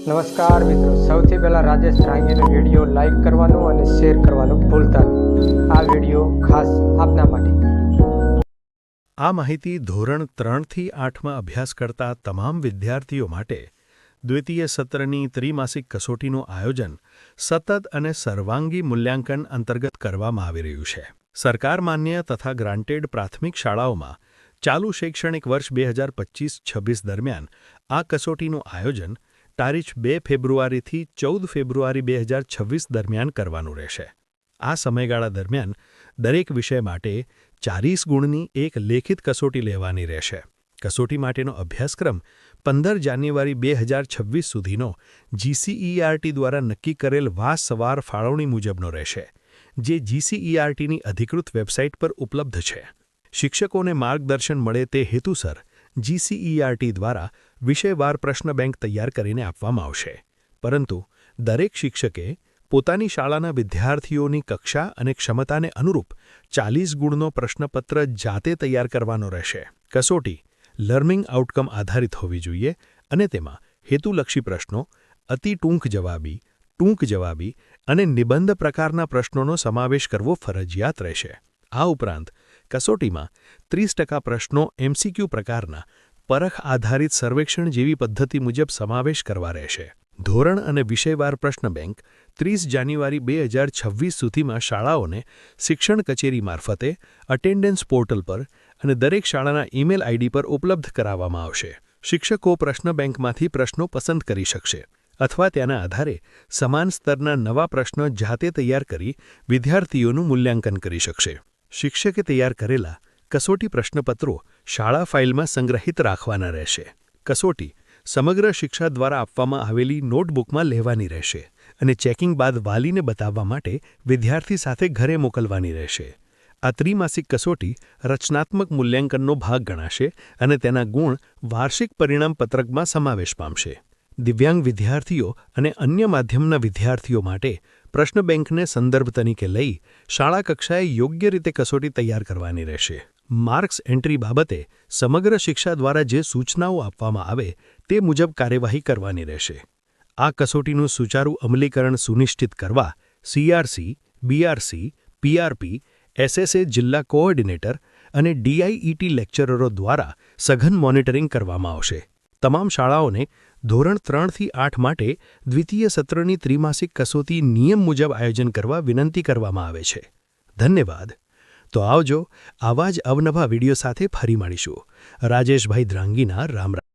નમસ્કાર મિત્રો, સૌથી પહેલાં રાજેશ રાંગીનો વિડીયો લાઈક કરવાનું અને શેર કરવાનું ભૂલતા નહીં. આ વિડીયો ખાસ આપના માટે. આ માહિતી ધોરણ 3થી 8માં અભ્યાસ કરતા તમામ વિદ્યાર્થીઓ માટે દ્વિતીય સત્રની ત્રિમાસિક કસોટીનું આયોજન સતત અને સર્વાંગી મૂલ્યાંકન અંતર્ગત કરવામાં આવી રહ્યું છે. સરકાર માન્ય તથા ગ્રાન્ટેડ પ્રાથમિક શાળાઓમાં ચાલુ શૈક્ષણિક વર્ષ 2025-26 દરમિયાન આ કસોટીનું આયોજન તારીખ 2 ફેબ્રુઆરીથી 14 ફેબ્રુઆરી 2026 દરમિયાન કરવાનું રહેશે. આ સમયગાળા દરમિયાન દરેક વિષય માટે 40 ગુણની એક લેખિત કસોટી લેવાની રહેશે. કસોટી માટેનો અભ્યાસક્રમ 15 જાન્યુઆરી 2026 સુધીનો GCERT દ્વારા નક્કી કરેલ વારસવાર ફાળવણી મુજબનો રહેશે, જે GCERTની અધિકૃત વેબસાઇટ પર ઉપલબ્ધ છે. શિક્ષકોને માર્ગદર્શન મળે તે હેતુસર GCERT દ્વારા વિષયવાર પ્રશ્ન બેંક તૈયાર કરીને આપવામાં આવશે. પરંતુ દરેક શિક્ષકે પોતાની શાળાના વિદ્યાર્થીઓની કક્ષા અને ક્ષમતાને અનુરૂપ 40 ગુણનો પ્રશ્નપત્ર જાતે તૈયાર કરવાનો રહેશે. કસોટી લર્નિંગ આઉટકમ આધારિત હોવી જોઈએ અને તેમાં હેતુલક્ષી પ્રશ્નો, અતિ ટૂંક જવાબી અને નિબંધ પ્રકારના પ્રશ્નોનો સમાવેશ કરવો ફરજિયાત રહેશે. આ ઉપરાંત કસોટીમાં 30% પ્રશ્નો MCQ પ્રકારના પરખ આધારિત સર્વેક્ષણ જેવી પદ્ધતિ મુજબ સમાવેશ કરવા રહેશે. ધોરણ અને વિષયવાર પ્રશ્ન બેંક 30 જાન્યુઆરી 2026 સુધીમાં શાળાઓને શિક્ષણ કચેરી મારફતે અટેન્ડન્સ પોર્ટલ પર અને દરેક શાળાના ઈમેલ ID પર ઉપલબ્ધ કરાવવામાં આવશે. શિક્ષકો પ્રશ્ન બેંકમાંથી પ્રશ્નો પસંદ કરી શકશે અથવા તેના આધારે સમાન સ્તરના નવા પ્રશ્નો જાતે તૈયાર કરી વિદ્યાર્થીઓનું મૂલ્યાંકન કરી શકશે. શિક્ષકે તૈયાર કરેલા કસોટી પ્રશ્નપત્રો શાળા ફાઇલમાં સંગ્રહિત રાખવાના રહેશે. કસોટી સમગ્ર શિક્ષા દ્વારા આપવામાં આવેલી નોટબુકમાં લેવાની રહેશે અને ચેકિંગ બાદ વાલીને બતાવવા માટે વિદ્યાર્થી સાથે ઘરે મોકલવાની રહેશે. આ ત્રિમાસિક કસોટી રચનાત્મક મૂલ્યાંકનનો ભાગ ગણાશે અને તેના ગુણ વાર્ષિક પરિણામ પત્રકમાં સમાવેશ પામશે. દિવ્યાંગ વિદ્યાર્થીઓ અને અન્ય માધ્યમના વિદ્યાર્થીઓ માટે પ્રશ્ન બેંકને સંદર્ભ તરીકે લઈ શાળા કક્ષાએ યોગ્ય રીતે કસોટી તૈયાર કરવાની રહેશે. માર્ક્સ એન્ટ્રી બાબતે સમગ્ર શિક્ષા દ્વારા જે સૂચનાઓ આપવામાં આવે તે મુજબ કાર્યવાહી કરવાની રહેશે. આ કસોટીનું સુચારુ અમલીકરણ સુનિશ્ચિત કરવા CRC, BRC, PRP, SSA જિલ્લા કોઓર્ડિનેટર અને DIET લેક્ચરરો દ્વારા સઘન મોનિટરિંગ કરવામાં આવશે. તમામ શાળાઓને ધોરણ 3થી 8 માટે દ્વિતીય સત્રની ત્રિમાસિક કસોટી નિયમ મુજબ આયોજન કરવા વિનંતી કરવામાં આવે છે. ધન્યવાદ. તો આવજો, આવા જ અવનવા વિડીયો સાથે ફરી મળીશું. રાજેશભાઈ દ્રાંગીના રામ રામ.